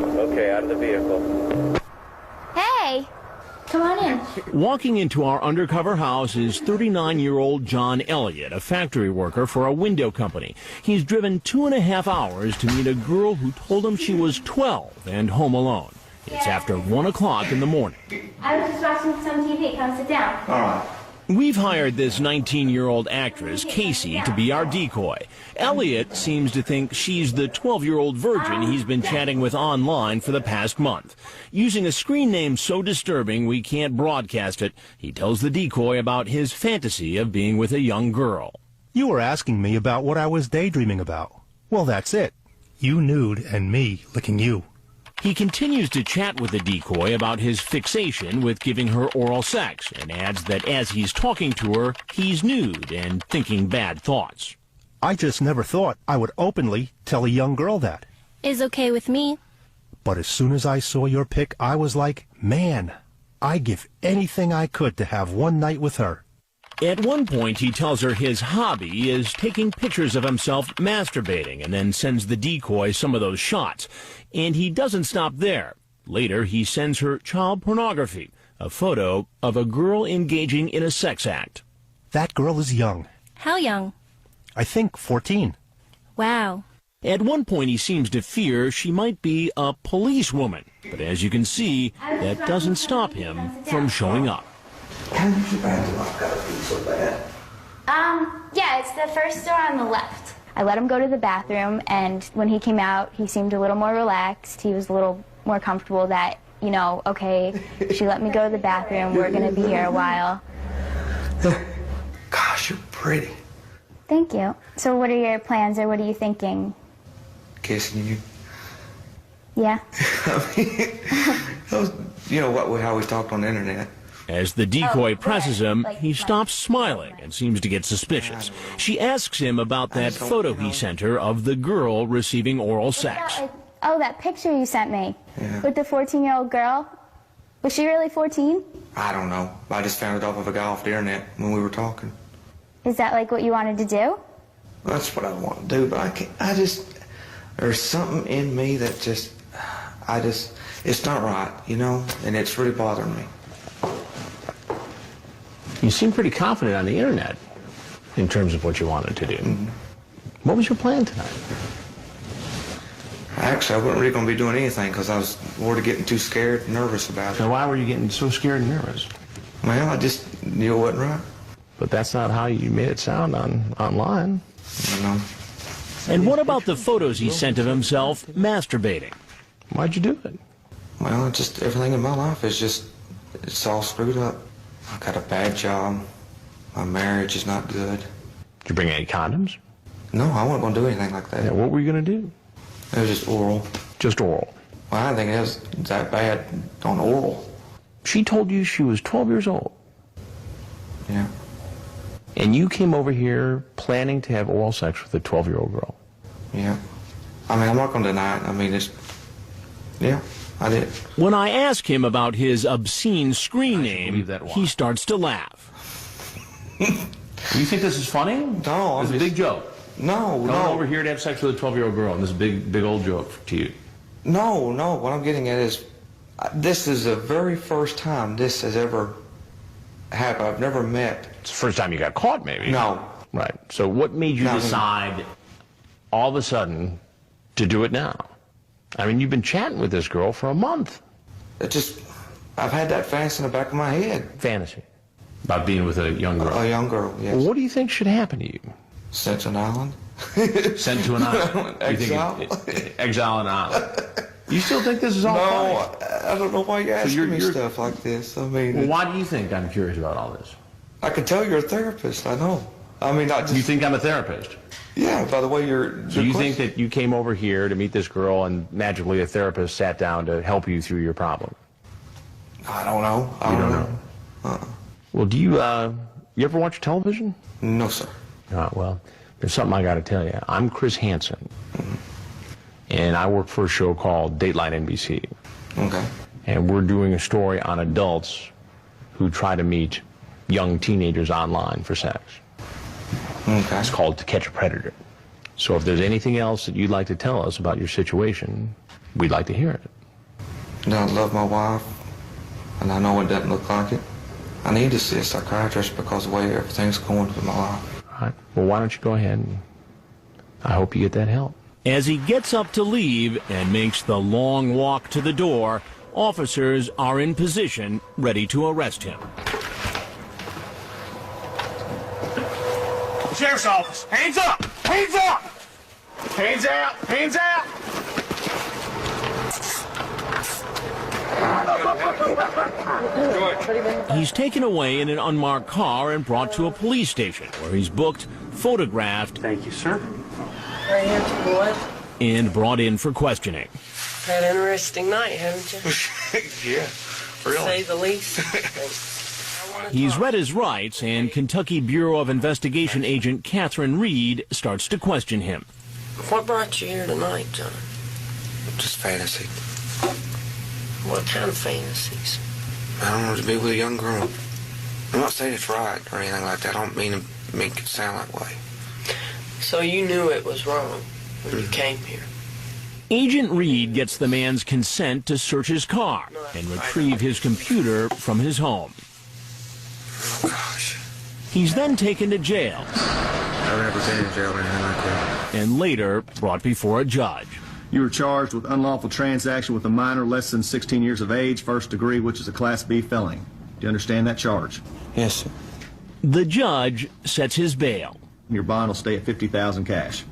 Okay, out of the vehicle. Hey, come on in. Walking into our undercover house is 39-year-old John Elliott, a factory worker for a window company. He's driven 2.5 hours to meet a girl who told him she was 12 and home alone. It's after 1 o'clock in the morning. I was just watching some TV. Come sit down. All right. We've hired this 19-year-old actress, Casey, to be our decoy. Elliot seems to think she's the 12-year-old virgin he's been chatting with online for the past month. Using a screen name so disturbing we can't broadcast it, he tells the decoy about his fantasy of being with a young girl. You were asking me about what I was daydreaming about. Well, that's it. You nude and me licking you. He continues to chat with the decoy about his fixation with giving her oral sex and adds that as he's talking to her, he's nude and thinking bad thoughts. I just never thought I would openly tell a young girl that. Is okay with me. But as soon as I saw your pic, I was like, man, I'd give anything I could to have one night with her. At one point, he tells her his hobby is taking pictures of himself masturbating and then sends the decoy some of those shots. And he doesn't stop there. Later, he sends her child pornography, a photo of a girl engaging in a sex act. That girl is young. How young? I think 14. Wow. At one point, he seems to fear she might be a policewoman. But as you can see, that doesn't stop him from showing up. How did you find him? I've got to be so bad. Yeah, it's the first door on the left. I let him go to the bathroom, and when he came out, he seemed a little more relaxed. He was a little more comfortable that, you know, okay, she let me go to the bathroom. We're going to be here a while. Gosh, you're pretty. Thank you. So what are your plans, or what are you thinking? Kissing you. Yeah? I mean, you know how we talked on the internet. As the decoy presses him, he stops smiling and seems to get suspicious. She asks him about that photo he sent her of the girl receiving oral sex. Oh, that picture you sent me. Yeah. With the 14-year-old girl. Was she really 14? I don't know. I just found it off of a guy off the internet when we were talking. Is that like what you wanted to do? That's what I want to do, but I just, there's something in me that it's not right, you know, and it's really bothering me. You seem pretty confident on the internet in terms of what you wanted to do. Mm-hmm. What was your plan tonight? Actually, I wasn't really going to be doing anything because I was worried of getting too scared and nervous about it. Now, why were you getting so scared and nervous? Well, I just knew it wasn't right. But that's not how you made it sound online. I know. And what about the photos he sent of himself masturbating? Why'd you do it? Well, just everything in my life is it's all screwed up. I got a bad job. My marriage is not good. Did you bring any condoms? No, I wasn't going to do anything like that. Yeah, what were you going to do? It was just oral. Just oral. Well, I didn't think it was that bad on oral. She told you she was 12 years old. Yeah. And you came over here planning to have oral sex with a 12-year-old girl. Yeah. I mean, I'm not going to deny it. I mean, yeah, I did. When I ask him about his obscene screen name, he starts to laugh. You think this is funny? No. It's a big joke. No. Coming over here to have sex with a 12-year-old girl, and this big old joke to you. No. What I'm getting at is, this is the very first time this has ever happened. I've never met. It's the first time you got caught, maybe. No. Right. So what made you decide all of a sudden to do it now? I mean, you've been chatting with this girl for a month. I've had that fantasy in the back of my head. Fantasy? About being with a young girl? A young girl, yes. Well, what do you think should happen to you? Sent to an island. Sent to an island? Exile. Exile on an island. You still think this is all funny? No, I don't know why you're asking me stuff like this. I mean... Well, why do you think I'm curious about all this? I can tell you're a therapist, I know. I mean, not just... You think I'm a therapist? Yeah, by the way you're... So you think that you came over here to meet this girl and magically a therapist sat down to help you through your problem? I don't know. You don't know? Well, do you ever watch television? No, sir. Well, there's something I got to tell you. I'm Chris Hansen, and I work for a show called Dateline NBC. Okay. And we're doing a story on adults who try to meet young teenagers online for sex. Okay. It's called To Catch a Predator. So if there's anything else that you'd like to tell us about your situation, We'd like to hear it. I don't love my wife, and I know it doesn't look like it. I need to see a psychiatrist because of the way everything's going through my life. All right. Well, why don't you go ahead and I hope you get that help. As he gets up to leave and makes the long walk to the door, officers are in position, ready to arrest him. Sheriff's office, hands up! Hands up! Hands out! Hands out! He's taken away in an unmarked car and brought to a police station where he's booked, photographed, Thank you, sir. Right here, boy. and brought in for questioning. Had an interesting night, haven't you? Yeah, To say the least. He's read his rights, and Kentucky Bureau of Investigation agent Catherine Reed starts to question him. What brought you here tonight, John? Just fantasy. What kind of fantasies? I don't want to be with a young girl. I'm not saying it's right or anything like that. I don't mean to make it sound that way. So you knew it was wrong when you came here? Agent Reed gets the man's consent to search his car and retrieve his computer from his home. Oh, gosh. He's then taken to jail I've never been in jail or anything like that. and later brought before a judge. You were charged with unlawful transaction with a minor less than 16 years of age, first degree, which is a Class B felony. Do you understand that charge? Yes, sir. The judge sets his bail. Your bond will stay at $50,000 cash.